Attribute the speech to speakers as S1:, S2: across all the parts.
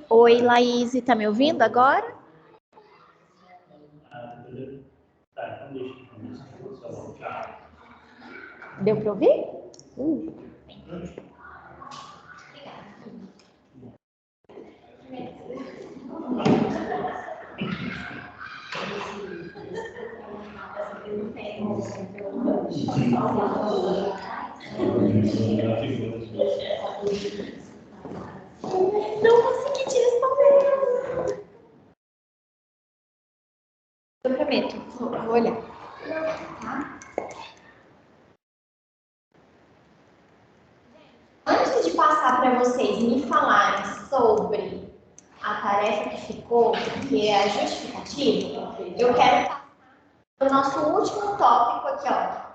S1: Oi, Laís, tá me ouvindo agora? Deu para ouvir? Não consegui te responder. Eu prometo, vou olhar. Tá? Antes de passar para vocês me falarem sobre a tarefa que ficou, que é a justificativa, eu quero passar para o nosso último tópico aqui, ó,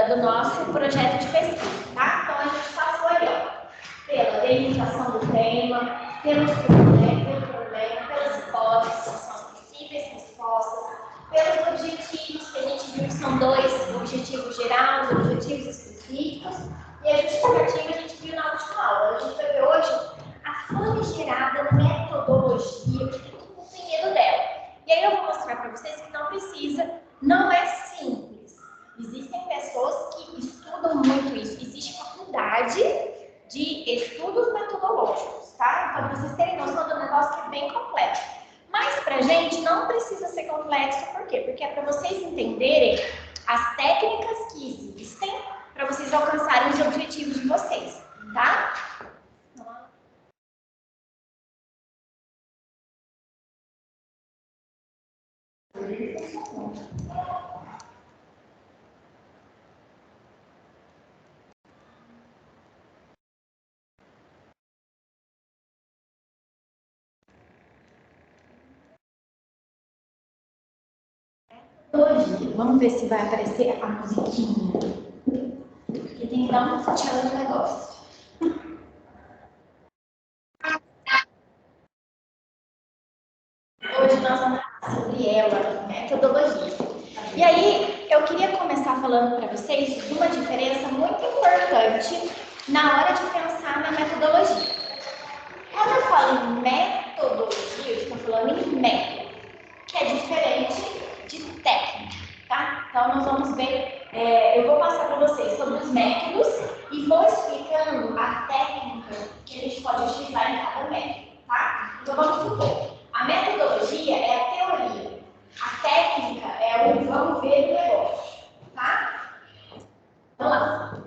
S1: do nosso projeto de pesquisa, tá? Então, a gente passou aí, ó, pela delimitação do tema, pelos problema, pelas hipóteses, que são as possíveis respostas, pelos objetivos, que a gente viu que são dois, objetivos gerais e objetivos específicos, e a justificativa a gente viu na última aula. A gente vai ver hoje a famigerada metodologia, que todo mundo tem medo dela. E aí eu vou mostrar para vocês que não precisa, não é simples. Existem pessoas que estudam muito isso, existe faculdade de estudos metodológicos, tá? Então, para vocês terem noção do negócio que é bem complexo. Mas pra gente não precisa ser complexo, por quê? Porque é para vocês entenderem as técnicas que existem para vocês alcançarem os objetivos de vocês, tá? Hoje, vamos ver se vai aparecer a musiquinha. Porque tem que dar uma fatiada no negócio. Hoje nós vamos falar sobre ela, metodologia. E aí, eu queria começar falando para vocês de uma diferença muito importante na hora de pensar na metodologia. Quando eu falo em metodologia, eu estou falando em método, que é diferente de técnica, tá? Então, nós vamos ver, eu vou passar para vocês sobre os métodos e vou explicando a técnica que a gente pode utilizar em cada método, tá? Então, vamos supor, a metodologia é a teoria, a técnica é o vamos ver o negócio, tá? Vamos lá.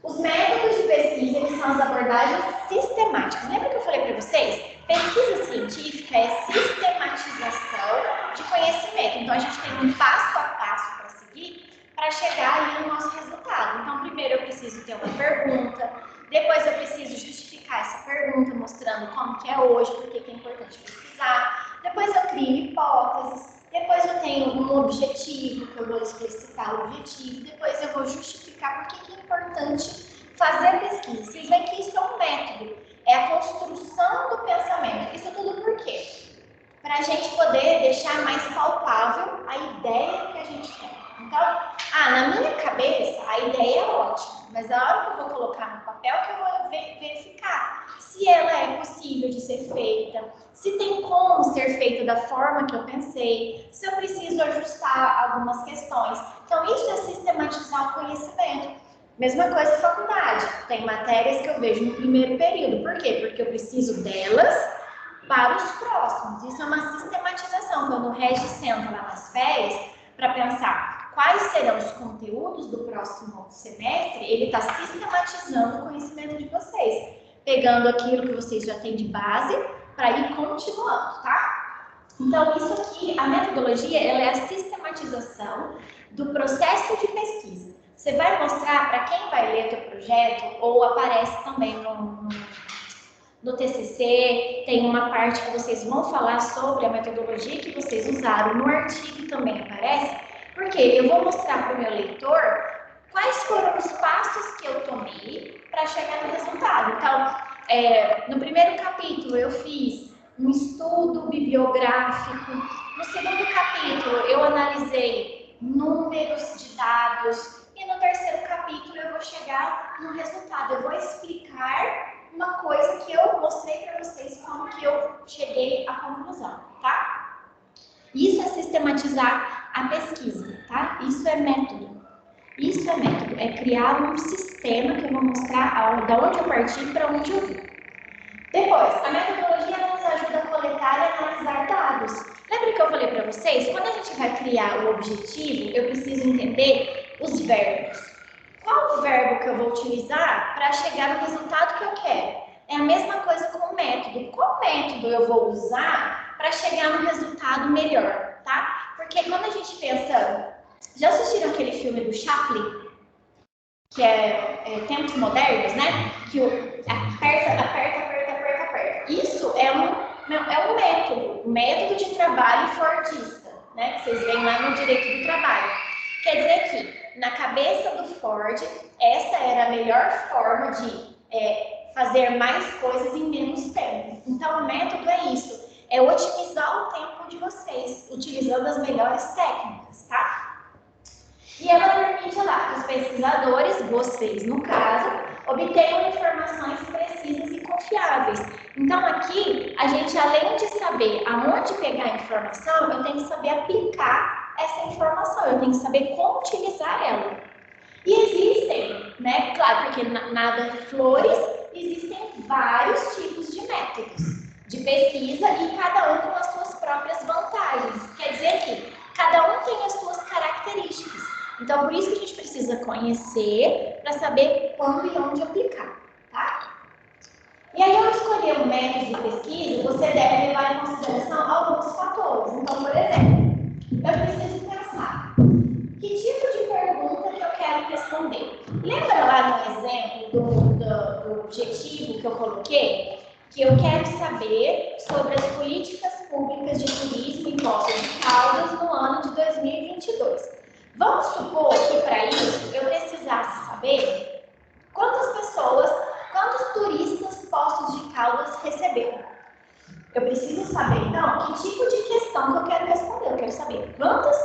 S1: Os métodos de pesquisa, eles são as abordagens sistemáticas. Lembra que eu falei para vocês? Pesquisa científica é sistematização de conhecimento. Então, a gente tem um passo a passo para seguir para chegar ali no nosso resultado. Então, primeiro eu preciso ter uma pergunta, depois eu preciso justificar essa pergunta, mostrando como que é hoje, por que é importante pesquisar. Depois eu crio hipóteses, depois eu tenho um objetivo, que eu vou explicitar o objetivo, depois eu vou justificar por que é importante fazer a pesquisa. Vocês veem que isso é um método, é a construção do pensamento. Isso tudo por quê? Para a gente poder deixar mais palpável a ideia que a gente tem. Então, na minha cabeça, a ideia é ótima, mas na hora que eu vou colocar no papel, que eu vou verificar se ela é possível de ser feita, se tem como ser feita da forma que eu pensei, se eu preciso ajustar algumas questões. Então, isso é sistematizar o conhecimento. Mesma coisa em faculdade. Tem matérias que eu vejo no primeiro período. Por quê? Porque eu preciso delas para os próximos. Isso é uma sistematização. Quando o Regis senta lá nas férias para pensar quais serão os conteúdos do próximo semestre, ele está sistematizando o conhecimento de vocês, pegando aquilo que vocês já têm de base para ir continuando, tá? Então, isso aqui, a metodologia, ela é a sistematização do processo de pesquisa. Você vai mostrar para quem vai ler teu projeto, ou aparece também no TCC, tem uma parte que vocês vão falar sobre a metodologia que vocês usaram, no artigo também aparece, porque eu vou mostrar para o meu leitor quais foram os passos que eu tomei para chegar no resultado. Então, no primeiro capítulo eu fiz um estudo bibliográfico, no segundo capítulo eu analisei números de dados, e no terceiro capítulo eu vou chegar no resultado, eu vou explicar uma coisa que eu mostrei para vocês como que eu cheguei à conclusão, tá? Isso é sistematizar a pesquisa, tá? Isso é método. Isso é método, é criar um sistema que eu vou mostrar de onde eu parti para onde eu vou. Depois, a metodologia nos ajuda a coletar e analisar dados. Lembra que eu falei para vocês? Quando a gente vai criar o objetivo, eu preciso entender os verbos. Qual o verbo que eu vou utilizar para chegar no resultado que eu quero? É a mesma coisa com o método. Qual método eu vou usar para chegar no resultado melhor, tá? Porque quando a gente pensa... Já assistiram aquele filme do Chaplin? Que é Tempos Modernos, né? Que aperta. Isso é um método de trabalho fordista, né? Que vocês veem lá no direito do trabalho. Quer dizer que, na cabeça do Ford, essa era a melhor forma de fazer mais coisas em menos tempo. Então, o método é isso, é otimizar o tempo de vocês, utilizando as melhores técnicas, tá? E ela permite lá que os pesquisadores, vocês no caso, obtenham informações precisas e confiáveis. Então, aqui, a gente, além de saber aonde pegar a informação, eu tenho que saber aplicar essa informação, eu tenho que saber como utilizar ela. E existem, né, claro, porque nada flores, existem vários tipos de métodos de pesquisa e cada um com as suas próprias vantagens. Quer dizer que cada um tem as suas características. Então, por isso que a gente precisa conhecer para saber quando e onde aplicar, tá? E aí, ao escolher um método de pesquisa, você deve levar em consideração alguns fatores. Então, por exemplo, eu preciso pensar que tipo de pergunta que eu quero responder. Lembra lá no exemplo do objetivo que eu coloquei? Que eu quero saber sobre as políticas públicas de turismo em Poços de Caldas no ano de 2022. Vamos supor que para isso eu precisasse saber quantos turistas Poços de Caldas receberam. Eu preciso saber, então, que tipo de questão que eu quero responder. Eu quero saber quantos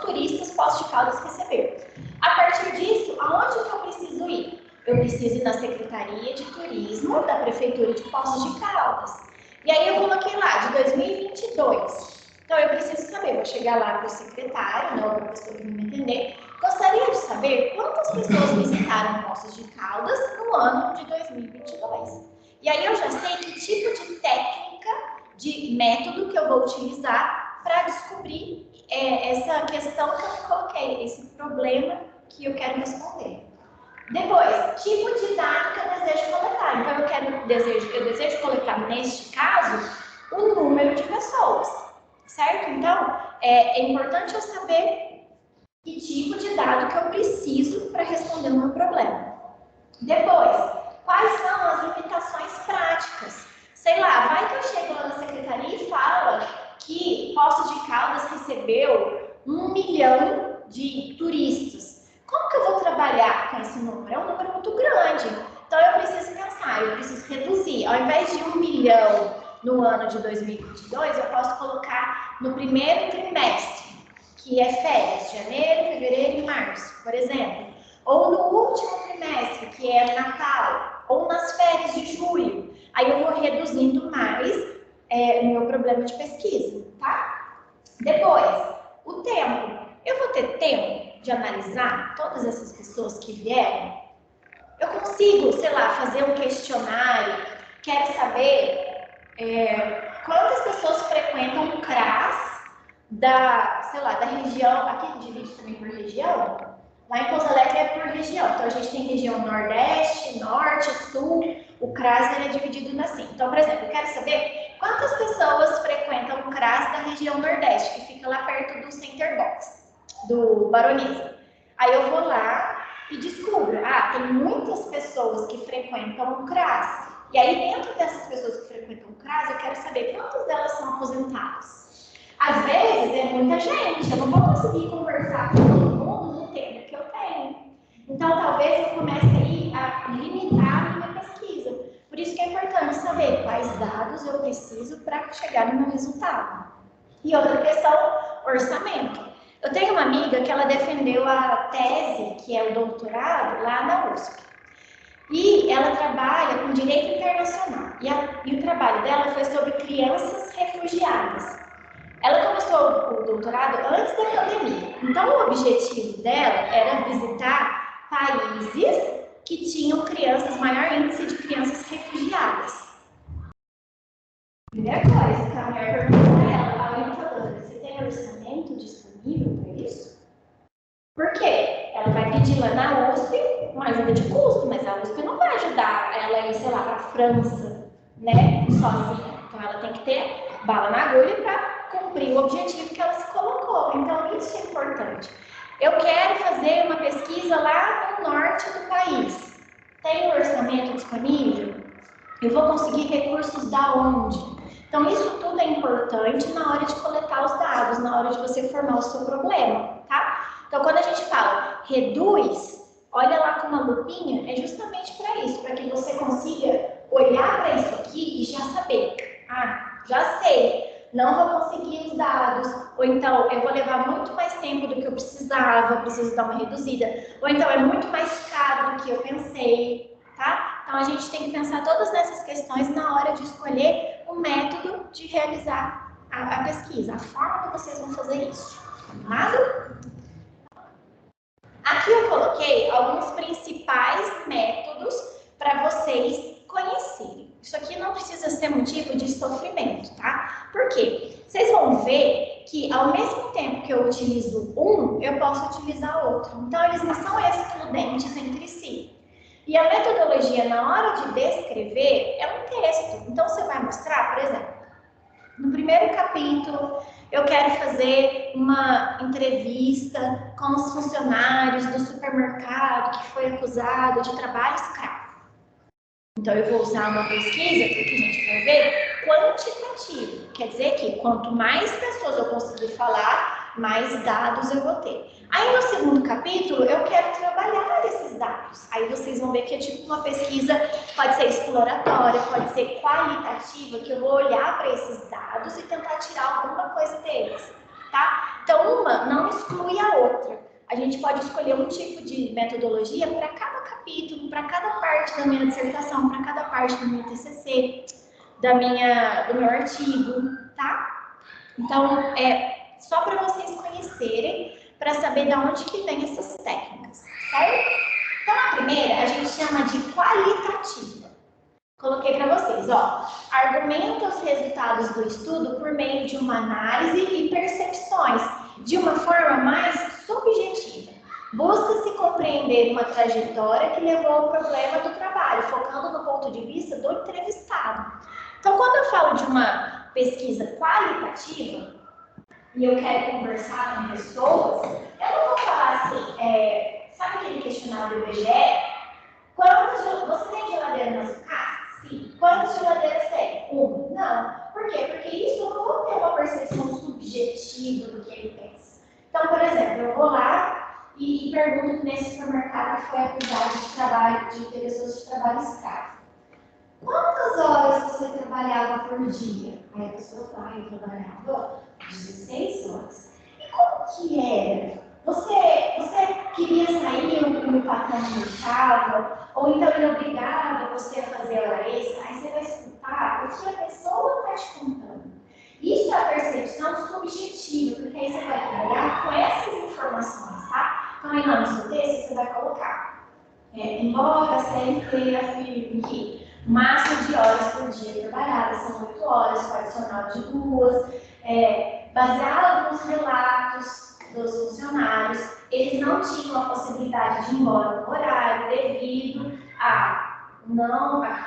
S1: turistas Poços de Caldas receberam. A partir disso, aonde que eu preciso ir? Eu preciso ir na Secretaria de Turismo da Prefeitura de Poços de Caldas. E aí eu coloquei lá, de 2022. Então, eu preciso saber, vou chegar lá para o secretário, não para a pessoa que não me entender. Gostaria de saber quantas pessoas visitaram Poços de Caldas no ano de 2022. E aí eu já sei que tipo de técnica, de método que eu vou utilizar para descobrir essa questão que eu coloquei, esse problema que eu quero responder. Depois, tipo de dado que eu desejo coletar. Então, eu desejo coletar, neste caso, o número de pessoas, certo? Então, é importante eu saber que tipo de dado que eu preciso para responder o meu problema. Depois, quais são as limitações práticas? Sei lá, vai que eu chego lá na secretaria e fala que Poços de Caldas recebeu 1 milhão de turistas. Como que eu vou trabalhar com esse número? É um número muito grande. Então, eu preciso pensar, eu preciso reduzir. Ao invés de 1 milhão no ano de 2022, eu posso colocar no primeiro trimestre, que é férias, janeiro, fevereiro e março, por exemplo. Ou no último trimestre, que é Natal, ou nas férias de julho. Aí eu vou reduzindo mais o meu problema de pesquisa, tá? Depois, o tempo. Eu vou ter tempo de analisar todas essas pessoas que vieram? Eu consigo, sei lá, fazer um questionário? Quero saber quantas pessoas frequentam o CRAS da região, aqui divide também por região? Lá em Pouso Alegre é por região, então a gente tem região Nordeste, Norte, Sul, o CRAS ele é dividido assim. Então, por exemplo, eu quero saber quantas pessoas frequentam o CRAS da região Nordeste, que fica lá perto do Center Box, do Baronesa. Aí eu vou lá e descubro, tem muitas pessoas que frequentam o CRAS. E aí, dentro dessas pessoas que frequentam o CRAS, eu quero saber quantas delas são aposentadas. Às vezes, é muita gente, eu não vou conseguir conversar com todo mundo no tempo que eu tenho. Então, talvez eu comece aí a limitar a minha pesquisa. Por isso que é importante saber quais dados eu preciso para chegar no meu resultado. E outra questão, orçamento. Eu tenho uma amiga que ela defendeu a tese, que é o doutorado, lá na USP. E ela trabalha com direito internacional. E o trabalho dela foi sobre crianças refugiadas. Ela começou o doutorado antes da pandemia. Então, o objetivo dela era visitar países que tinham maior índice de crianças refugiadas. Primeira coisa, que a mulher perguntou para ela, a orientadora, você tem orçamento disponível para isso? Por quê? Ela vai pedir lá na USP uma ajuda de custo, mas a USP não vai ajudar ela a ir, sei lá, para a França, né, sozinha. Então, ela tem que ter bala na agulha para cumprir o objetivo que ela se colocou. Então, isso é importante. Eu quero fazer uma pesquisa lá no norte do país. Tem um orçamento disponível? Eu vou conseguir recursos da onde? Então, isso tudo é importante na hora de coletar os dados, na hora de você formar o seu problema, tá? Então, quando a gente fala reduz, olha lá com uma lupinha, é justamente para isso, para que você consiga olhar para isso aqui e já saber. Ah, já sei, não vou conseguir os dados, ou então eu vou levar muito mais tempo do que eu precisava, preciso dar uma reduzida, ou então é muito mais caro do que eu pensei, tá? Então, a gente tem que pensar todas essas questões na hora de escolher o método de realizar a pesquisa, a forma que vocês vão fazer isso, combinado? Aqui eu coloquei alguns principais métodos para vocês conhecerem. Isso aqui não precisa ser motivo de sofrimento, tá? Por quê? Vocês vão ver que ao mesmo tempo que eu utilizo um, eu posso utilizar outro. Então, eles não são excludentes entre si. E a metodologia, na hora de descrever, é um texto. Então, você vai mostrar, por exemplo, no primeiro capítulo, eu quero fazer uma entrevista com os funcionários do supermercado que foi acusado de trabalho escravo. Então, eu vou usar uma pesquisa que a gente vai ver quantitativo. Quer dizer que quanto mais pessoas eu conseguir falar, mais dados eu vou ter. Aí, no segundo capítulo, eu quero trabalhar esses dados. Aí, vocês vão ver que é tipo uma pesquisa, pode ser exploratória, pode ser qualitativa, que eu vou olhar para esses dados e tentar tirar alguma coisa deles, tá? Então, uma não exclui a outra. A gente pode escolher um tipo de metodologia para cada capítulo, para cada parte da minha dissertação, para cada parte do meu TCC, do meu artigo, tá? Então, é só para vocês conhecerem, para saber de onde que vem essas técnicas, certo? Então, a primeira a gente chama de qualitativa. Coloquei para vocês, ó. Argumenta os resultados do estudo por meio de uma análise e percepções, de uma forma mais subjetiva. Busca-se compreender uma trajetória que levou ao problema do trabalho, focando no ponto de vista do entrevistado. Então, quando eu falo de uma pesquisa qualitativa, e eu quero conversar com pessoas, eu não vou falar assim, sabe aquele questionário do IBGE? Você tem geladeira na sua casa? Sim. Quantas geladeiras tem? Uma. Não. Por quê? Porque isso eu não vou ter uma percepção subjetiva do que ele pensa. Então, por exemplo, eu vou lá e pergunto nesse supermercado que foi acusado de ter pessoas de trabalho escravo. Quantas horas você trabalhava por dia? Aí a pessoa fala, eu trabalhava 16 horas. E como que era? Você queria sair e o patrão não deixava? Ou então ele obrigava você a fazer hora extra? Aí você vai escutar o que a pessoa está te contando. Isso é a percepção subjetiva, porque aí você vai trabalhar com essas informações, tá? Então aí lá no seu texto você vai colocar, embora a CLT afirme que o máximo de horas por dia trabalhadas são 8 horas, com adicional de 2, baseado nos relatos dos funcionários, eles não tinham a possibilidade de ir embora no horário devido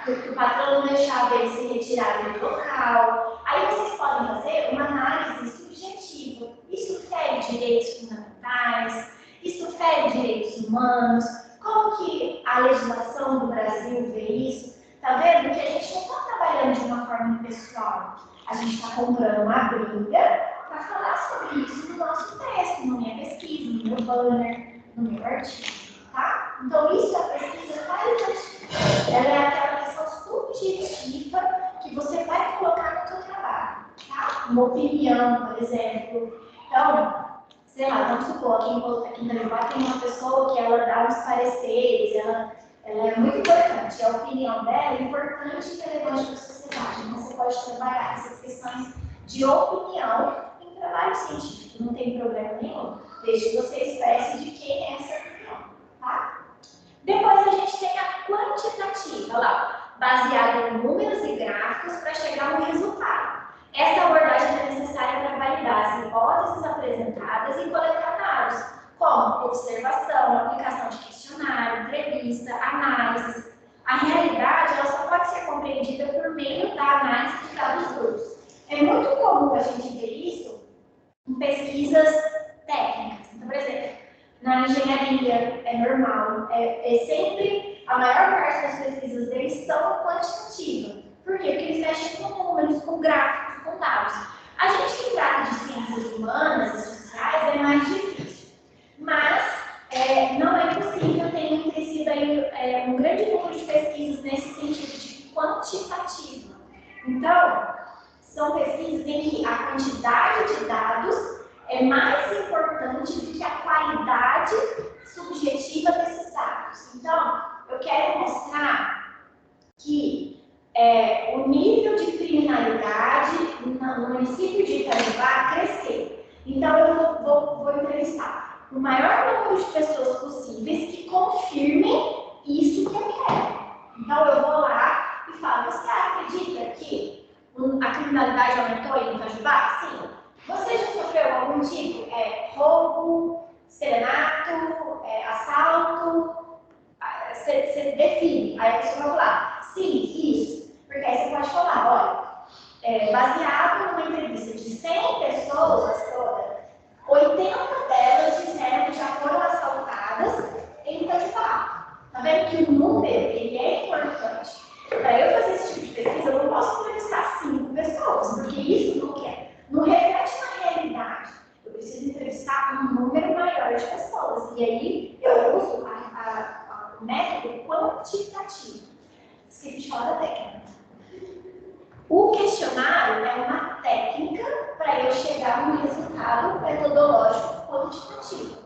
S1: que o patrão não deixava eles se retirarem do local. Aí vocês podem fazer uma análise subjetiva. Isso fere direitos fundamentais, isso fere direitos humanos, como que a legislação do Brasil vê isso? Tá vendo que a gente não está trabalhando de uma forma impessoal. A gente está comprando uma briga para falar sobre isso no nosso texto, na minha pesquisa, no meu banner, no meu artigo, tá? Então, isso é a pesquisa qualitativa. Ela é aquela questão subjetiva que você vai colocar no seu trabalho, tá? Uma opinião, por exemplo. Então, sei lá, vamos supor, aqui em Itajaí tem uma pessoa que ela dá uns pareceres, ela é muito importante. A opinião dela é importante e relevante para a sociedade. Então, você pode trabalhar essas questões de opinião em trabalho científico. Não tem problema nenhum. Desde que você expresse de quem é essa opinião. Tá? Depois a gente tem a quantitativa, lá, baseada em números e gráficos para chegar a um resultado. Essa abordagem é necessária para validar as hipóteses apresentadas e coletar dados, como observação, aplicação de questionário, entrevista, análise. A realidade ela só pode ser compreendida por meio da análise de dados brutos. É muito comum a gente ver isso em pesquisas técnicas. Então, por exemplo, na engenharia é normal, é sempre, a maior parte das pesquisas deles são quantitativas. Por quê? Porque eles mexem com números, com gráficos, com dados. A gente que trata de ciências humanas e sociais é mais difícil. Mas não é possível, tem sido aí, um grande número de pesquisas nesse sentido de quantitativa. Então, são pesquisas em que a quantidade de dados é mais importante do que a qualidade subjetiva desses dados. Então, eu quero mostrar que o nível de criminalidade no município de Itajubá cresceu. Então, eu vou entrevistar o maior número de pessoas possíveis que confirmem isso que eu quero. Então, eu vou lá e falo, você acredita que a criminalidade aumentou em Itajubá? Sim. Você já sofreu algum tipo? Roubo, estelionato, assalto? Você define. Aí a pessoa vai falar, sim, isso. Porque aí você pode falar, olha, baseado numa entrevista de 100 pessoas todas, 80 delas disseram que já foram assaltadas em Itajubá. Tá vendo que o número ele é importante? Para eu fazer esse tipo de pesquisa, eu não posso entrevistar 5 pessoas, porque isso não reflete na realidade. Eu preciso entrevistar um número maior de pessoas. E aí eu uso o método quantitativo. Esqueci de falar da técnica. O questionário é uma técnica para eu chegar a um resultado metodológico quantitativo.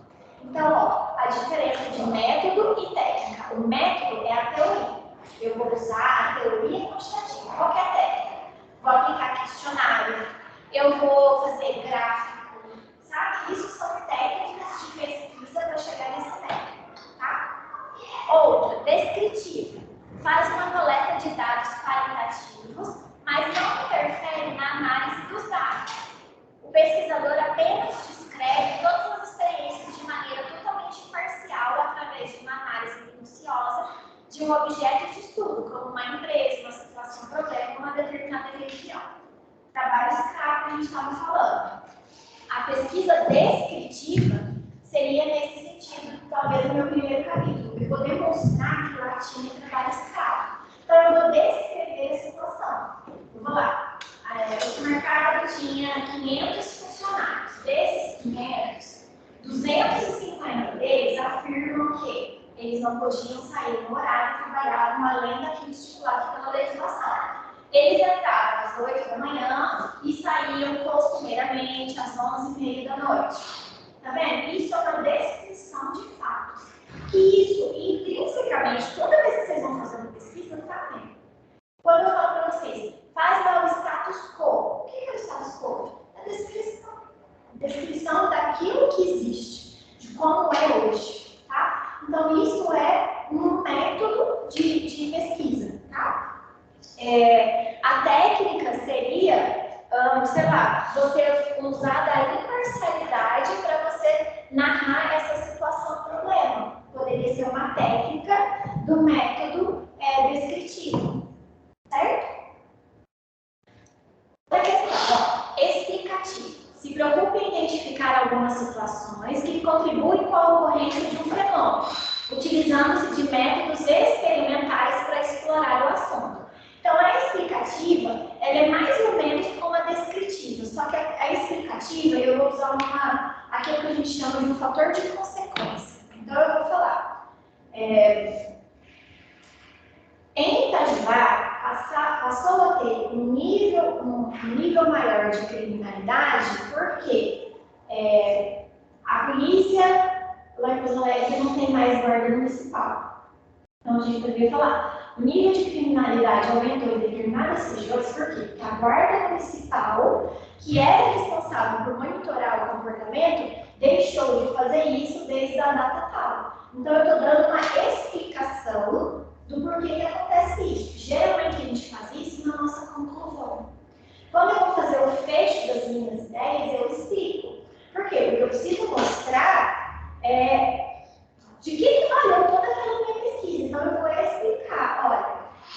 S1: Então, a diferença de método e técnica. O método é a teoria. Eu vou usar a teoria quantitativa. Qual que é a técnica? Vou aplicar questionário. Eu vou fazer gráfico. Sabe? Isso são técnicas de pesquisa para chegar nessa técnica. Tá? Outra, descritiva. Faz uma coleta de dados qualitativos, mas não interfere na análise dos dados. O pesquisador apenas descreve todas as experiências de maneira totalmente imparcial através de uma análise minuciosa de um objeto de estudo, como uma empresa, uma situação, um problema, uma determinada região. Trabalho escravo que a gente estava falando. A pesquisa descritiva seria nesse sentido, talvez no meu primeiro capítulo. Eu vou demonstrar que lá tinha trabalho escravo. Então, eu vou descrever a situação. Eu vou lá. O supermercado tinha 500 funcionários. Desses 500, 250 deles afirmam que eles não podiam sair no horário de trabalhar, além daquilo estipulado pela legislação. Eles entravam às 8 da manhã e saíam costumeiramente às 11h30 da noite. Tá vendo? Isso é uma descrição de fatos. E isso, intrinsecamente, toda vez que vocês vão fazer uma pesquisa, tá vendo? Quando eu falo para vocês, faz lá o status quo. O que é o status quo? É a descrição. Descrição daquilo que existe, de como é hoje. Tá? Então, isso é um método de pesquisa. Tá? A técnica seria, sei lá, você usar da imparcialidade para você narrar essa situação problema. Poderia ser uma técnica do método descritivo, certo? Outra questão, explicativo. Se preocupe em identificar algumas situações que contribuem com a ocorrência de um fenômeno, utilizando-se de métodos experimentais para explorar o assunto. Então, a explicativa, ela é mais ou menos como a descritiva, só que a explicativa, eu vou usar aquilo que a gente chama de um fator de consequência. Então, eu vou falar. Em Itajubá, passou a ter um nível maior de criminalidade, porque a polícia, lá em Pouso Alegre, não tem mais guarda municipal. Então, gente poderia falar, o nível de criminalidade aumentou em determinadas regiões, por quê? Porque a guarda municipal, que era responsável por monitorar o comportamento, deixou de fazer isso desde a data tal. Então, eu estou dando uma explicação do porquê que acontece isso. Geralmente, a gente faz isso na nossa conclusão. Quando eu vou fazer o fecho das minhas ideias, eu explico. Por quê? Porque eu preciso mostrar de que valeu toda aquela minha pesquisa. Então, eu vou explicar, olha,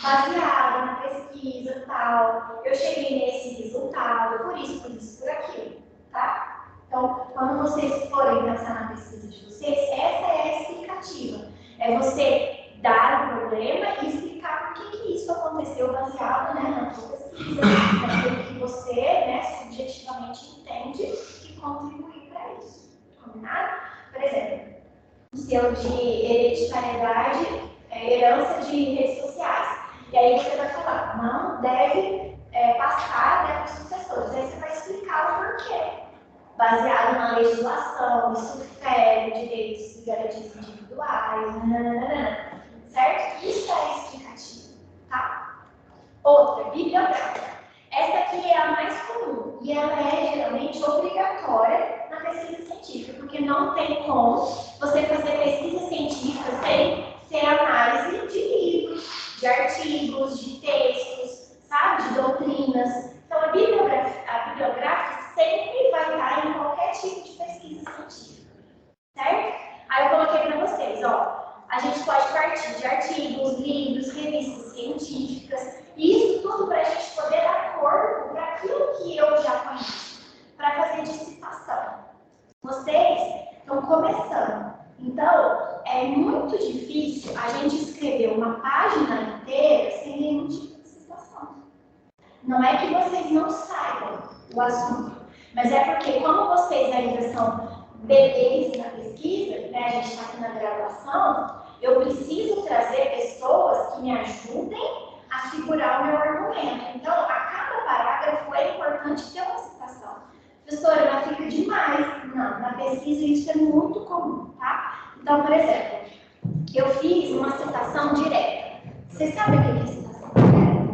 S1: baseada na pesquisa tal, eu cheguei nesse resultado, por isso, por aquilo, tá? Então, quando vocês forem pensar na pesquisa de vocês, essa é a explicativa. É você dar o problema e explicar por que isso aconteceu baseado, né, na sua pesquisa, naquilo que você, né, subjetivamente entende que contribui para isso. Combinado? Por exemplo, o selo de hereditariedade é herança de redes sociais. E aí você vai falar, não deve passar, né, para os sucessores. Aí você vai explicar o porquê. Baseado na legislação, isso fere direitos e garantias individuais, certo? Isso é explicativo, tá? Outra, bibliográfica. Essa aqui é a mais comum e ela é geralmente obrigatória na pesquisa científica, porque não tem como você fazer pesquisa científica sem ser análise de livros, de artigos, de textos, sabe? De doutrinas. Então, a bibliográfica sempre vai estar em qualquer tipo de pesquisa científica, certo? Aí eu coloquei para vocês, ó, a gente pode partir de artigos, livros, revistas científicas, e isso tudo para a gente poder dar corpo para aquilo que eu já conheço, para fazer dissertação. Vocês estão começando, então é muito difícil a gente escrever uma página inteira sem nenhum tipo de citação. Não é que vocês não saibam o assunto, mas é porque como vocês ainda são bebês na pesquisa, né, a gente está aqui na graduação, eu preciso trazer pessoas que me ajudem a segurar o meu argumento. Então, a cada parágrafo é importante ter uma citação. Professora, não fica demais. Não, na pesquisa isso é muito comum, tá? Então, por exemplo, eu fiz uma citação direta. Você sabe o que é citação direta?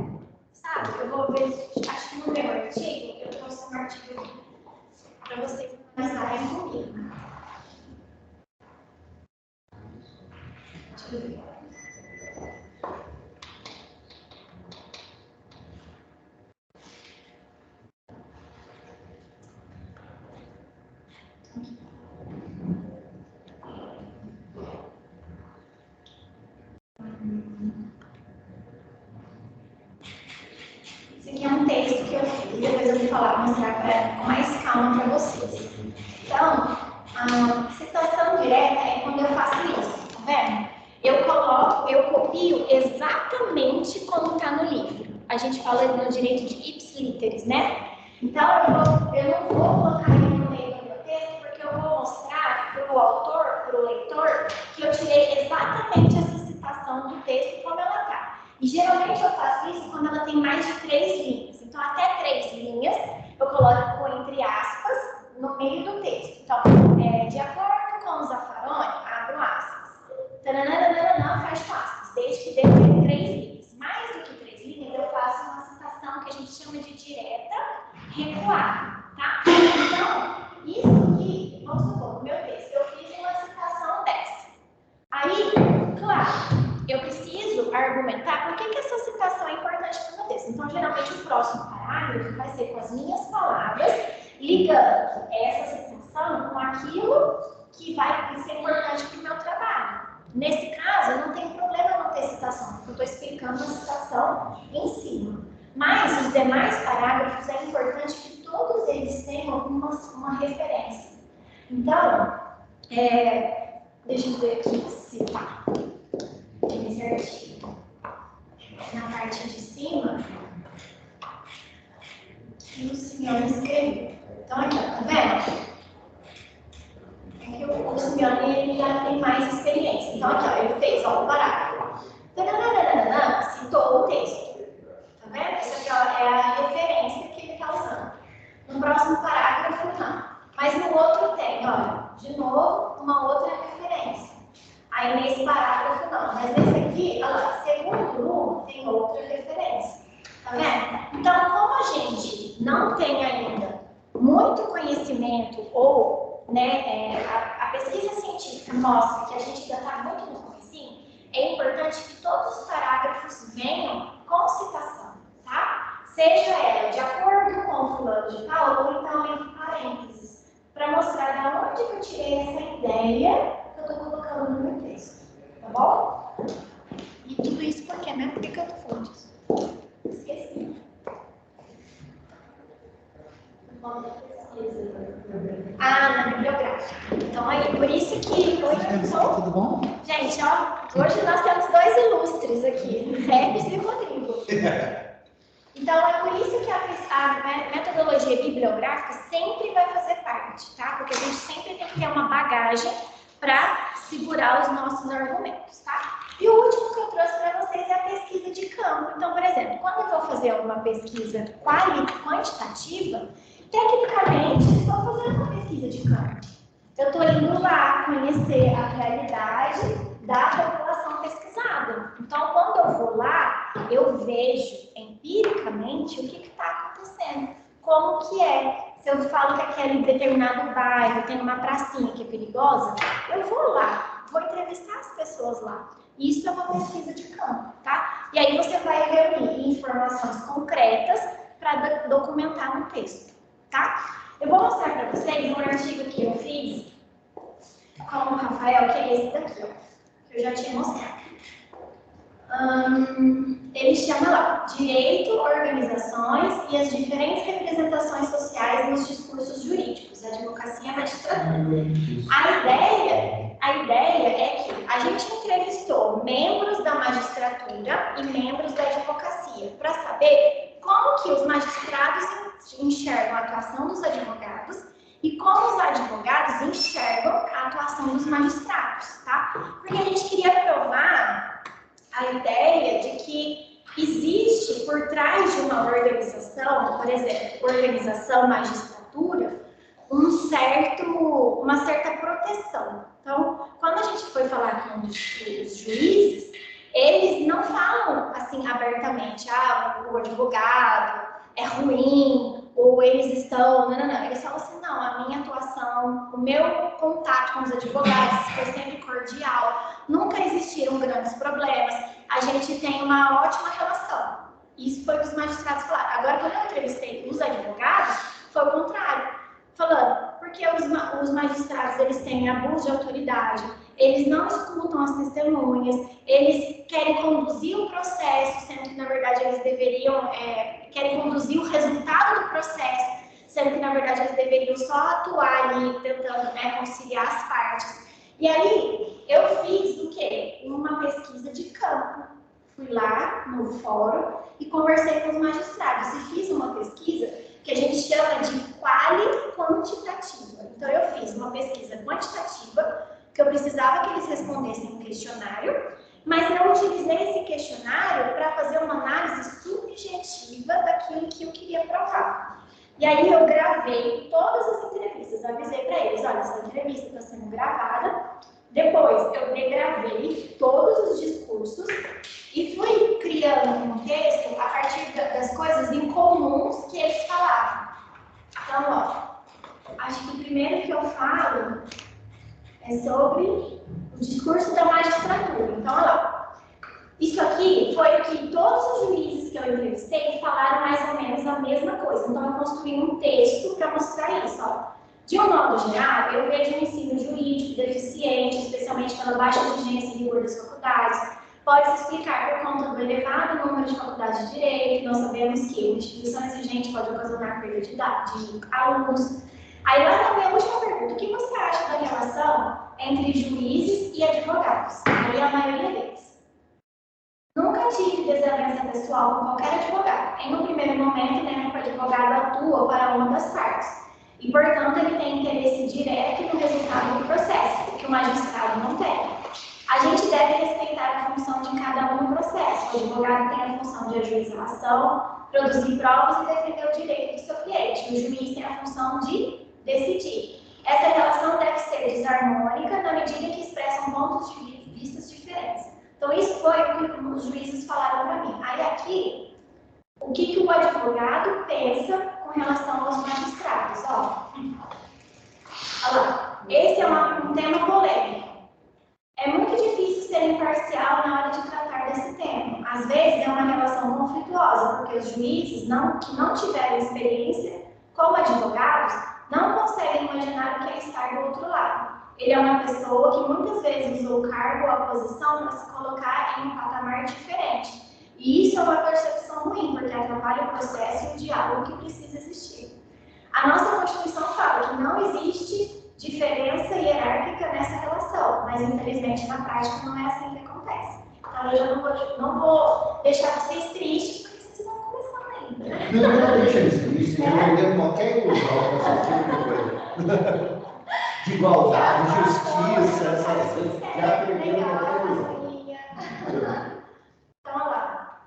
S1: Sabe? Eu vou ver, acho que no meu artigo, eu trouxe um artigo aqui para vocês analisarem comigo. Deixa eu ver. Esse aqui é um texto que eu fiz, depois eu vou mostrar com mais calma para vocês. Então, a citação direta é quando eu faço isso, tá vendo? Eu copio exatamente como está no livro. A gente fala no direito de ipsilíteres, né? Então, eu não vou colocar ele no meio do meu texto, porque eu vou mostrar para o autor, para o leitor, que eu tirei exatamente essa citação do texto como ela está. E geralmente eu faço isso quando ela tem mais de 3 linhas. Então, até 3 linhas, eu coloco entre aspas no meio do texto. Então, de acordo com o Zaffaroni, abro aspas. Tananana, fecho aspas. Desde que dê 3 linhas. Mais do que 3 linhas, eu faço uma citação que a gente chama de direta recuada, tá? Então, isso aqui, vamos supor, no meu texto, eu fiz uma citação dessa. Aí, claro, eu preciso argumentar por que essa citação é importante para o meu texto. Então, geralmente, o próximo parágrafo vai ser com as minhas palavras, ligando essa citação com aquilo que vai ser importante para o meu trabalho. Nesse caso, não tem problema não ter citação, porque eu estou explicando a citação em cima. Mas, os demais parágrafos, é importante que todos eles tenham uma referência. Então, deixa eu ver aqui se tá bem certinho. Na parte de cima, o Simeone escreveu. Então, aqui, ó, tá vendo? É que o Simeone ele já tem mais experiência. Então, aqui, ó, ele fez ó, o parágrafo. Citou o texto. Tá vendo? Essa aqui ó, é a referência que ele está usando. No próximo parágrafo, não. Mas no outro tem, olha, de novo, uma outra referência. Aí nesse parágrafo, não. Mas nesse aqui, olha conhecimento ou, né, a pesquisa científica mostra que a gente ainda está muito no comecinho, é importante que todos os parágrafos venham com citação, tá? Seja ela de acordo com o fulano de tal, ou então entre parênteses, para mostrar de onde que eu tirei essa ideia que eu estou colocando no meu texto, tá bom? E tudo isso por quê, né? Por que eu estou falando disso? Esqueci. Na bibliográfica. Então, aí, por isso que hoje eu sou... Tudo bom? Gente, ó, hoje nós temos dois ilustres aqui, Regis e Rodrigo. Então, é por isso que a metodologia bibliográfica sempre vai fazer parte, tá? Porque a gente sempre tem que ter uma bagagem para segurar os nossos argumentos, tá? E o último que eu trouxe para vocês é a pesquisa de campo. Então, por exemplo, quando eu vou fazer uma pesquisa quantitativa, tecnicamente, estou fazendo uma pesquisa de campo. Eu estou indo lá conhecer a realidade da população pesquisada. Então, quando eu vou lá, eu vejo empiricamente o que está acontecendo, como que é. Se eu falo que aquele determinado bairro tem uma pracinha que é perigosa, eu vou lá, vou entrevistar as pessoas lá. Isso é uma pesquisa de campo, tá? E aí você vai reunir informações concretas para documentar no texto, tá? Eu vou mostrar para vocês um artigo que eu fiz com o Rafael, que é esse daqui, ó, que eu já tinha mostrado. Ele chama lá Direito, Organizações e as diferentes representações sociais nos discursos jurídicos, advocacia e magistratura. A ideia é que a gente entrevistou membros da magistratura e membros da advocacia para saber como que os magistrados enxergam a atuação dos advogados e como os advogados enxergam a atuação dos magistrados, tá? Porque a gente queria provar a ideia de que existe por trás de uma organização, por exemplo, organização, magistratura, uma certa proteção. Então, quando a gente foi falar com os juízes, eles não falam assim abertamente, o advogado é ruim, ou eles estão... Não. Eles falam assim, não, a minha atuação, o meu contato com os advogados foi sempre cordial, nunca existiram grandes problemas, a gente tem uma ótima relação. Isso foi o que os magistrados falaram. Agora, quando eu entrevistei os advogados, foi o contrário. Falando, porque os magistrados, eles têm abuso de autoridade, eles não escutam as testemunhas, eles querem conduzir o processo, sendo que, na verdade, eles deveriam... querem conduzir o resultado do processo, sendo que, na verdade, eles deveriam só atuar ali, tentando, né, conciliar as partes. E aí, eu fiz o quê? Uma pesquisa de campo. Fui lá no fórum e conversei com os magistrados e fiz uma pesquisa que a gente chama de quantitativa. Então, eu fiz uma pesquisa quantitativa, que eu precisava que eles respondessem um questionário, mas eu utilizei esse questionário para fazer uma análise subjetiva daquilo que eu queria provar. E aí eu gravei todas as entrevistas, avisei para eles, olha, essa entrevista está sendo gravada. Depois eu degravei todos os discursos e fui criando um texto a partir das coisas incomuns que eles falavam. Então, ó, acho que o primeiro que eu falo é sobre o discurso da magistratura. Então, olha lá. Isso aqui foi o que todos os juízes que eu entrevistei falaram mais ou menos a mesma coisa. Então, eu construí um texto para mostrar isso. Ó. De um modo geral, eu vejo o ensino jurídico deficiente, especialmente pela baixa exigência e rigor das faculdades. Pode se explicar por conta do elevado número de faculdades de direito. Nós sabemos que uma instituição exigente pode ocasionar perda de alunos. Aí, lá na minha última pergunta, o que você acha da relação entre juízes e advogados? Aí, a maioria deles. Nunca tive desavença pessoal com qualquer advogado. Em um primeiro momento, né, o advogado atua para uma das partes. E, portanto, ele tem interesse direto no resultado do processo, que o magistrado não tem. A gente deve respeitar a função de cada um no processo. O advogado tem a função de ajuizar a ação, produzir provas e defender o direito do seu cliente. O juiz tem a função de decidir. Essa relação deve ser desarmônica na medida que expressam pontos de vista diferentes. Então, isso foi o que os juízes falaram para mim. Aí, aqui, o que o advogado pensa com relação aos magistrados? Ó, os juízes que não tiveram experiência como advogados não conseguem imaginar o que é estar do outro lado. Ele é uma pessoa que muitas vezes usou o cargo ou a posição para se colocar em um patamar diferente. E isso é uma percepção ruim, porque atrapalha o processo e o diálogo que precisa existir. A nossa Constituição fala que não existe diferença hierárquica nessa relação, mas infelizmente na prática não é assim que acontece. Então eu já não vou deixar vocês tristes, porque vocês vão começar ainda, né?
S2: Não deixa eles tristes, perdendo qualquer ilusão com esse tipo de coisa. De igualdade, justiça, já perdendo qualquer ilusão.
S1: Então, olha lá.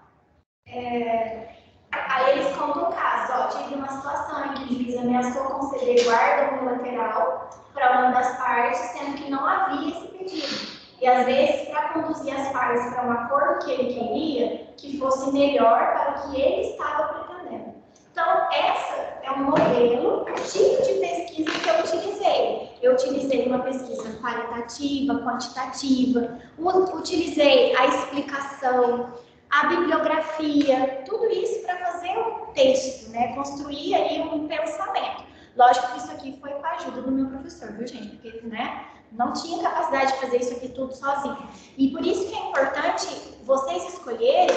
S1: Aí eles contam um caso, ó, tive uma situação em que o juiz ameaçou conceder guarda unilateral para uma das partes, sendo que não havia esse pedido. E às vezes, para conduzir as partes para um acordo que ele queria, que fosse melhor para o que ele estava pretendendo. Então, essa é um modelo, tipo de pesquisa que eu utilizei. Eu utilizei uma pesquisa qualitativa, quantitativa, utilizei a explicação, a bibliografia, tudo isso para fazer um texto, né? Construir aí um pensamento. Lógico que isso aqui foi com a ajuda do meu professor, viu, gente? Porque, né, não tinha capacidade de fazer isso aqui tudo sozinho. E por isso que é importante vocês escolherem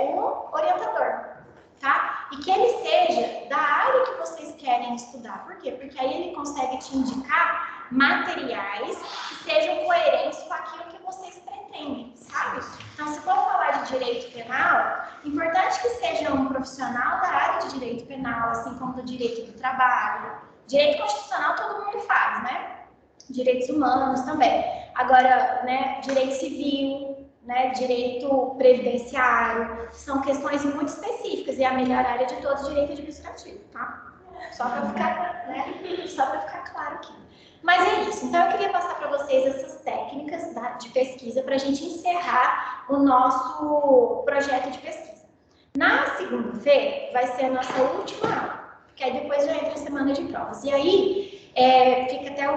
S1: um orientador, tá? E que ele seja da área que vocês querem estudar. Por quê? Porque aí ele consegue te indicar materiais que sejam coerentes com aquilo que vocês pretendem, sabe? Então, se for falar de direito penal, importante que seja um profissional da área de direito penal, assim como do direito do trabalho. Direito constitucional todo mundo faz, né? Direitos humanos também. Agora, né, direito civil, né, direito previdenciário, são questões muito específicas e a melhor área de todos, direito administrativo, tá? Só para ficar, né, só para ficar claro aqui. Mas é isso. Então, eu queria passar para vocês essas técnicas de pesquisa para a gente encerrar o nosso projeto de pesquisa. Na segunda-feira vai ser a nossa última aula, porque aí depois já entra a semana de provas. E aí, fica até o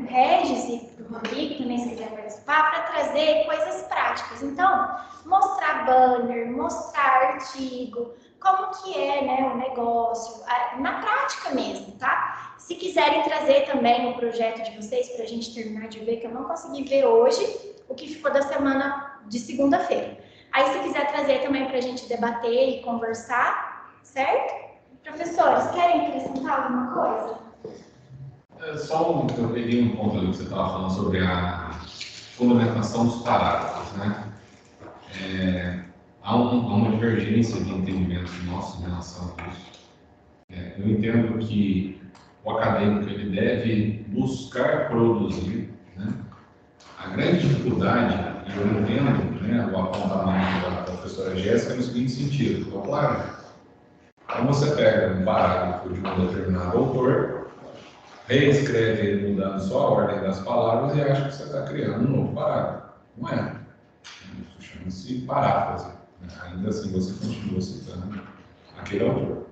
S1: Regis e o Rodrigo também, se quiser participar, para trazer coisas práticas. Então, mostrar banner, mostrar artigo, como que é, né, o negócio, na prática mesmo, tá? Se quiserem trazer também o projeto de vocês, para a gente terminar de ver, que eu não consegui ver hoje, o que ficou da semana de segunda-feira. Aí, se quiser trazer também para a gente debater e conversar, certo? Professores, querem acrescentar alguma coisa?
S3: Eu peguei um ponto ali que você estava falando sobre a fundamentação dos parágrafos, né? Há uma divergência de entendimento nosso em relação a isso. Eu entendo que o acadêmico ele deve buscar produzir, né? A grande dificuldade, e eu entendo, né, o apontamento da professora Jéssica no seguinte sentido, ficou claro? Então você pega um parágrafo de um determinado autor, reescreve ele mudando só a ordem das palavras e acha que você está criando um novo parágrafo. Não é. Isso chama-se paráfrase. Ainda assim você continua citando aquele autor.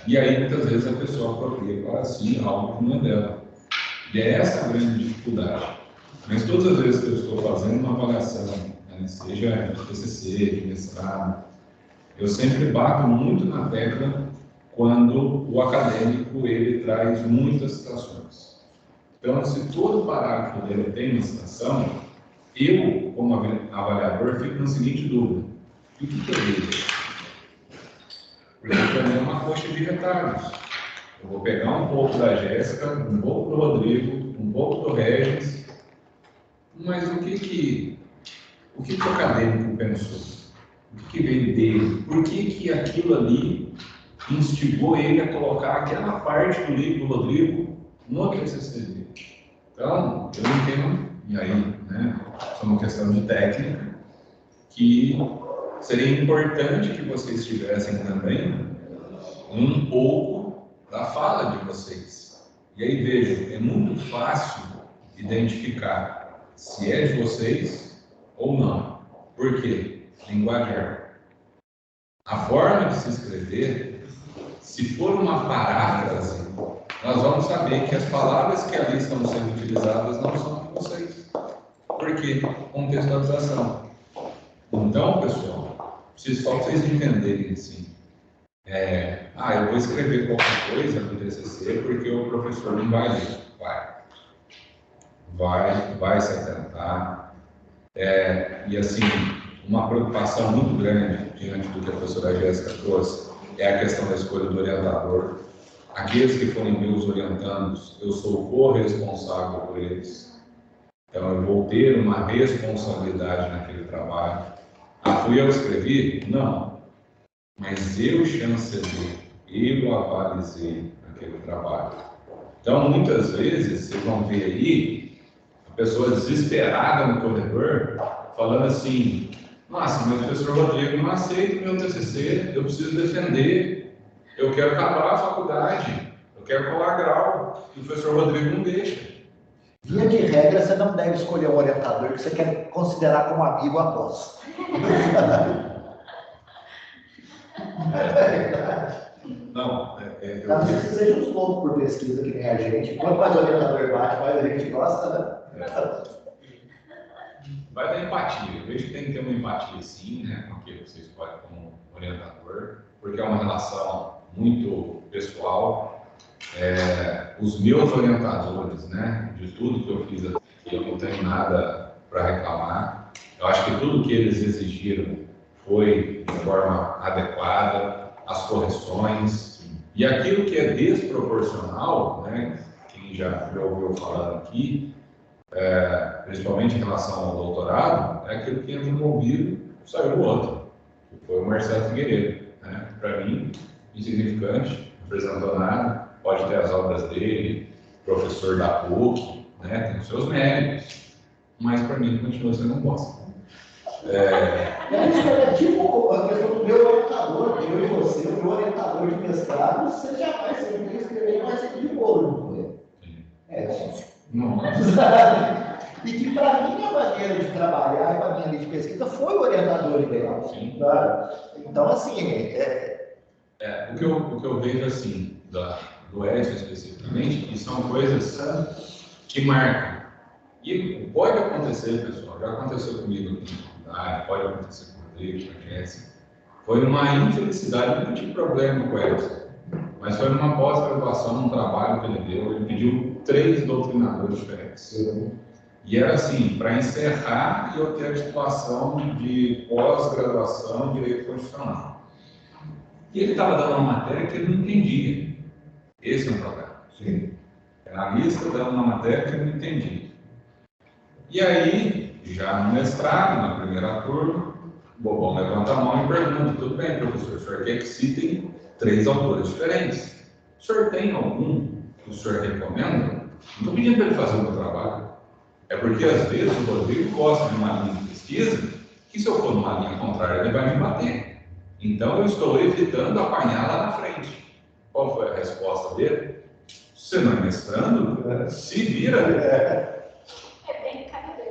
S3: E aí muitas vezes a pessoa apropria para si algo que não é dela. E é essa a grande dificuldade. Mas todas as vezes que eu estou fazendo uma avaliação, né, seja de TCC, de mestrado, eu sempre bato muito na tecla quando o acadêmico ele traz muitas citações. Então, se todo parágrafo dele tem uma citação, eu, como avaliador, fico na seguinte dúvida: e o que é ele? Porque para mim é uma coxa de retalhos. Eu vou pegar um pouco da Jéssica, um pouco do Rodrigo, um pouco do Regis, mas o que o acadêmico pensou? O que veio dele? Por que aquilo ali instigou ele a colocar aquela parte do livro do Rodrigo no TCC dele? Então, eu entendo, e aí, né, é uma questão de técnica, que seria importante que vocês tivessem também um pouco da fala de vocês. E aí, veja, é muito fácil identificar se é de vocês ou não. Por quê? Linguajar. A forma de se escrever, se for uma paráfrase, nós vamos saber que as palavras que ali estão sendo utilizadas não são de vocês. Por quê? Contextualização. Então, pessoal, preciso só para vocês entenderem assim. Eu vou escrever qualquer coisa no TCC porque o professor não vai ler. Vai se atentar. E assim, uma preocupação muito grande diante do que a professora Jéssica trouxe é a questão da escolha do orientador. Aqueles que forem meus orientandos, eu sou corresponsável por eles. Então, eu vou ter uma responsabilidade naquele trabalho. Fui eu que escrevi? Não. Mas eu chancelei, eu avalizei aquele trabalho. Então, muitas vezes, vocês vão ver aí a pessoa desesperada no corredor, falando assim: nossa, mas o professor Rodrigo não aceita o meu TCC, eu preciso defender, eu quero acabar a faculdade, eu quero colar grau, e o professor Rodrigo não deixa.
S2: Via de regra, você não deve escolher um orientador que você quer considerar como amigo após.
S3: Não,
S2: A não ser que seja uns loucos por pesquisa que nem a gente. Quanto mais o orientador bate, mais a gente gosta, né?
S3: Vai ter empatia. Eu vejo que tem que ter uma empatia sim, né? Com aquele que você escolhe como orientador, porque é uma relação muito pessoal. Os meus orientadores, né? De tudo que eu fiz aqui, eu não tenho nada para reclamar. Eu acho que tudo que eles exigiram foi de forma adequada, as correções, e aquilo que é desproporcional, né? Quem já ouviu falando aqui, principalmente em relação ao doutorado, é aquilo que entra no ouvido, saiu o outro, que foi o Marcelo Figueiredo, né? Para mim, insignificante, não apresentou nada, pode ter as obras dele, professor da PUC, né? Tem os seus méritos, mas para mim continua sendo um bosta.
S2: É tipo a questão do meu orientador, eu e você, o meu orientador de mestrado, você jamais seria escrever mais de bolo, não foi?
S3: Nossa.
S2: E que para mim a maneira de trabalhar e a minha linha de pesquisa foi o orientador ideal.
S3: Sim.
S2: Tá? Então, assim.
S3: O que eu vejo assim, do Edson especificamente, que são coisas que marcam. E pode acontecer, pessoal, já aconteceu comigo aqui na faculdade, pode acontecer com o Rodrigo, com a Jéssica. Foi uma infelicidade, não tive problema com o Edson, mas foi numa pós-graduação, num trabalho que ele deu, ele pediu 3 doutrinadores diferentes. E era assim, para encerrar e eu ter a titulação de pós-graduação em Direito Constitucional. E ele estava dando uma matéria que ele não entendia. Esse é um problema.
S2: Sim.
S3: Analista dando uma matéria que ele não entendia. E aí, já no mestrado, na primeira turma, o Bobão levanta a mão e pergunta: tudo bem, professor, o senhor quer que citem 3 autores diferentes? O senhor tem algum que o senhor recomenda? Não estou pedindo para ele fazer o meu trabalho. É porque, às vezes, o Rodrigo gosta de uma linha de pesquisa que, se eu for numa linha contrária, ele vai me bater. Então, eu estou evitando apanhar lá na frente. Qual foi a resposta dele? Você não é mestrando? Se vira.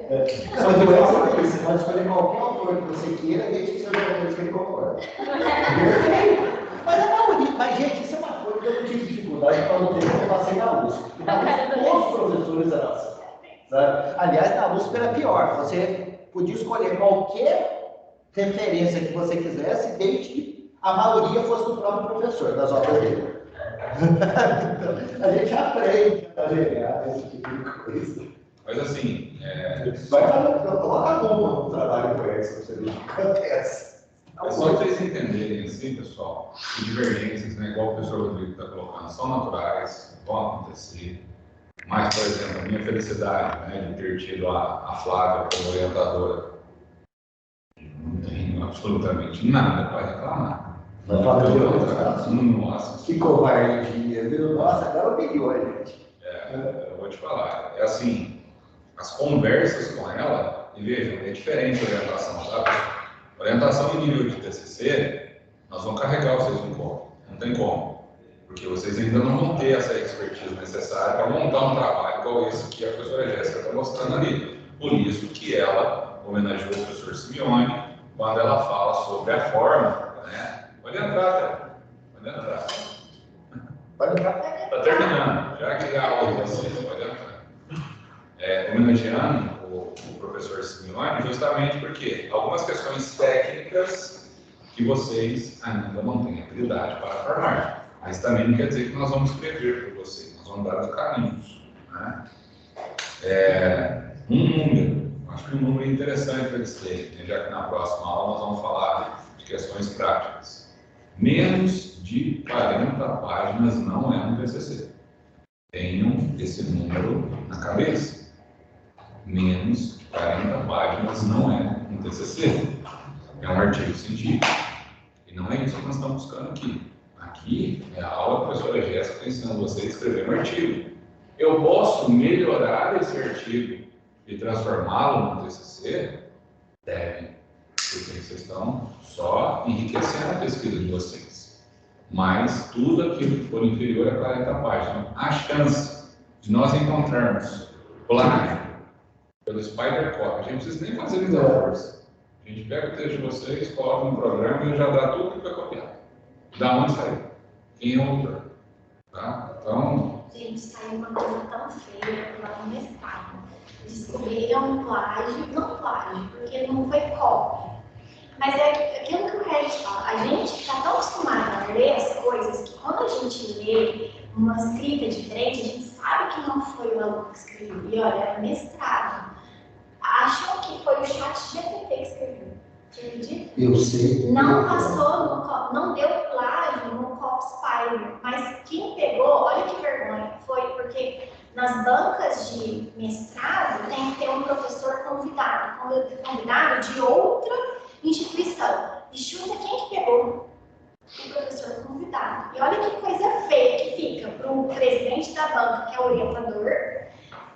S2: Você pode escolher qualquer autor que você queira, desde que seja autor que ele concorda. Mas, gente, isso é uma coisa que eu não tive dificuldade para não ter, eu passei na USP. Na USP, todos os professores eram assim. Sabe? Aliás, na USP era pior. Você podia escolher qualquer referência que você quisesse, desde que a maioria fosse do próprio professor, das obras dele. Então, a gente aprende a navegar esse tipo de coisa.
S3: Mas assim,
S2: vai colocar no trabalho com esse, você vê o que acontece.
S3: É só vocês entenderem assim, pessoal, que divergências, né, igual o professor Rodrigo está colocando, são naturais, vão acontecer. Mas, por exemplo, a minha felicidade, né, de ter tido a Flávia como orientadora, não tenho absolutamente nada para reclamar.
S2: Vai falar de outra.
S3: Nossa.
S2: Que covardia, viu? Nossa, agora humilhou, gente.
S3: Eu vou te falar, é assim, as conversas com ela, e vejam, é diferente a orientação, sabe? Orientação em nível de TCC, nós vamos carregar vocês no colo, não tem como, porque vocês ainda não vão ter essa expertise necessária para montar um trabalho igual esse que a professora Jéssica está mostrando ali. Por isso que ela homenageou o professor Simeone quando ela fala sobre a forma, né? Pode entrar, pode entrar.
S2: Pode entrar.
S3: Está terminando, já que a aula de vocês, pode entrar. Homenageando o professor Simeone, justamente porque algumas questões técnicas que vocês ainda não têm habilidade para formar. Mas também não quer dizer que nós vamos escrever para vocês, nós vamos dar os caminhos. Né? Um número, acho que um número interessante para eles terem, né? Já que na próxima aula nós vamos falar de questões práticas. Menos de 40 páginas não é um TCC. Tenham esse número na cabeça. Menos de 40 páginas não é um TCC. É um artigo científico. E não é isso que nós estamos buscando aqui. Aqui é a aula da professora Jéssica que está ensinando você a escrever um artigo. Eu posso melhorar esse artigo e transformá-lo no TCC? Deve, porque vocês estão só enriquecendo a pesquisa de vocês. Mas tudo aquilo que for inferior a 40 páginas, a chance de nós encontrarmos plágio pelo Spider Copy, a gente não precisa nem fazer muita força. A gente pega o texto de vocês, coloca no programa e já dá tudo que foi copiado. Da onde saiu? Quem é o autor? Tá? Então...
S1: Gente, saiu uma coisa tão feia lá no mestrado. Descobriram plágio, não plágio, porque não foi cópia. Mas é aquilo que o Regis fala, a gente está tão acostumado a ler as coisas que quando a gente lê uma escrita diferente, a gente sabe que não foi o aluno que escreveu. E olha, era mestrado. Acham que foi o ChatGPT que escreveu. Você acredita?
S2: Eu sei.
S1: Não passou, não deu plágio no Copspire, mas quem pegou, olha que vergonha, foi porque nas bancas de mestrado tem que ter um professor convidado de outra instituição. E chuta quem que pegou? O professor convidado. E olha que coisa feia que fica para o presidente da banca, que é o orientador,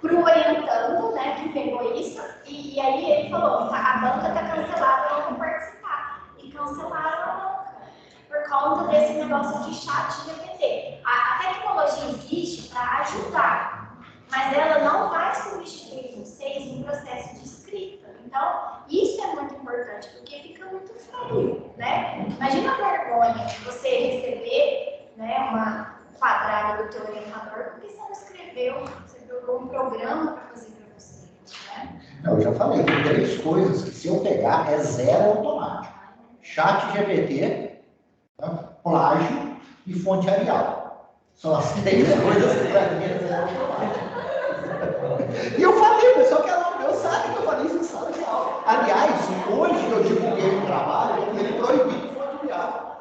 S1: para o orientando, né, que pegou isso, e aí ele falou, a banca está cancelada, eu não vou participar. E cancelaram a banca, por conta desse negócio de ChatGPT. A tecnologia existe para ajudar, mas ela não vai substituir vocês no processo de escrita. Então, isso é muito importante, porque fica muito feio, né? Imagina a vergonha de você receber, né, uma quadrada do teu orientador, porque você não escreveu, você pegou um programa para fazer para você, né?
S2: Não, eu já falei, tem 3 coisas que se eu pegar é zero automático. ChatGPT, tá? Plágio e fonte Arial. São as 3 coisas que para mim é zero automático. E eu falei, o pessoal que é aluno meu sabe que eu falei isso em sala de aula. Aliás, hoje eu divulguei um trabalho que ele proibiu fonte Arial.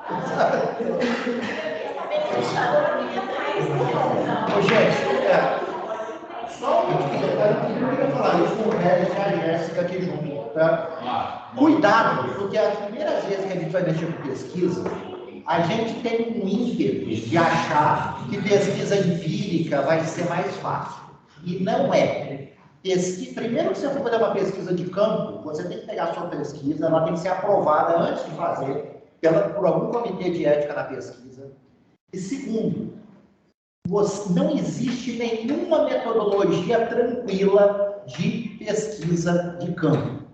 S2: Ô, gente, só um minuto, eu queria falar isso com o Regis e a Jéssica aqui junto, tá? Cuidado, porque as primeiras vezes que a gente vai mexer com pesquisa, a gente tem um ímpeto de achar que pesquisa empírica vai ser mais fácil. E não é. Primeiro que você for fazer uma pesquisa de campo, você tem que pegar a sua pesquisa, ela tem que ser aprovada antes de fazer por algum comitê de ética na pesquisa. E segundo, não existe nenhuma metodologia tranquila de pesquisa de campo.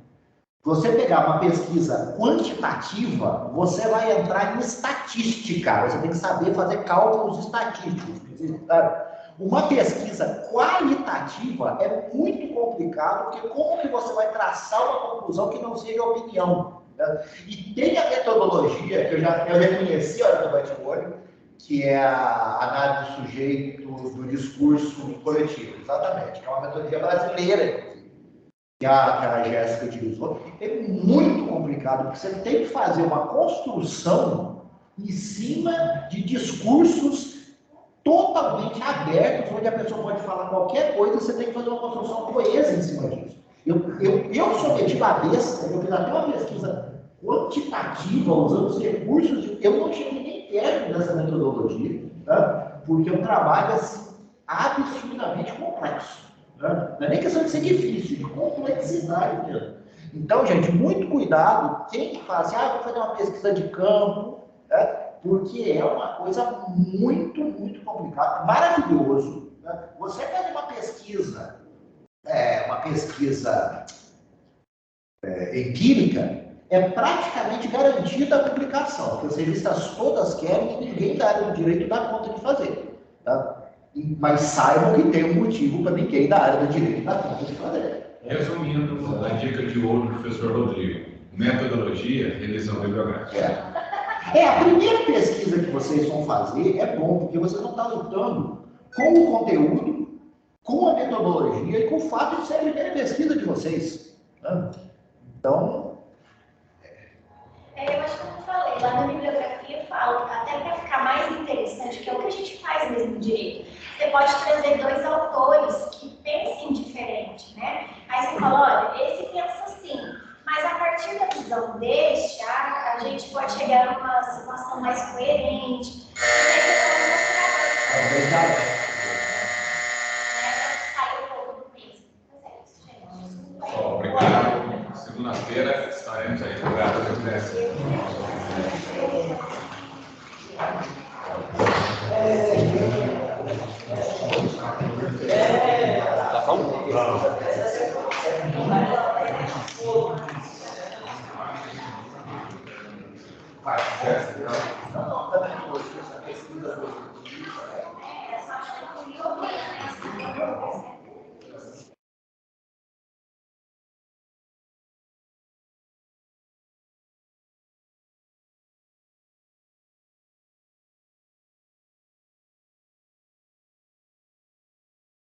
S2: Você pegar uma pesquisa quantitativa, você vai entrar em estatística. Você tem que saber fazer cálculos estatísticos. Sabe? Uma pesquisa qualitativa é muito complicado, porque como que você vai traçar uma conclusão que não seja opinião? Né? E tem a metodologia que eu reconheci a hora que eu bati o olho, que é a análise do sujeito do discurso coletivo, exatamente, que é uma metodologia brasileira, inclusive, que a Jéssica utilizou. É muito complicado, porque você tem que fazer uma construção em cima de discursos totalmente abertos, onde a pessoa pode falar qualquer coisa, você tem que fazer uma construção coesa em cima disso. Eu sou meti cabeça, eu fiz até uma pesquisa quantitativa, usando os recursos, eu não cheguei nem perto dessa metodologia, tá? Porque é um trabalho assim, absurdamente complexo. Tá? Não é nem questão de ser difícil, de complexidade mesmo. Então, gente, muito cuidado, quem fala assim, vou fazer uma pesquisa de campo, tá? Porque é uma coisa muito, muito complicada, maravilhoso. Né? Você faz uma pesquisa empírica, é praticamente garantida a publicação, porque as revistas todas querem e ninguém da área do direito dá conta de fazer. Tá? Mas saibam que tem um motivo para ninguém da área do direito dar conta de fazer.
S3: Resumindo, a dica de ouro do professor Rodrigo: metodologia, revisão bibliográfica.
S2: A primeira pesquisa que vocês vão fazer é bom, porque vocês vão estar lutando com o conteúdo, com a metodologia e com o fato de ser a primeira pesquisa de vocês. Né? Então...
S1: eu acho que eu falei, lá na bibliografia eu falo, até para ficar mais interessante, que é o que a gente faz mesmo no direito. Você pode trazer 2 autores que pensem diferente, né? Aí você fala, olha, esse pensa assim, mas a partir da visão deste, a gente pode chegar numa situação mais coerente. E aí você pode mostrar sair um pouco do peso. Mas é isso, gente.
S3: Obrigado. Segunda-feira estaremos aí. Obrigado,
S4: Tá bom?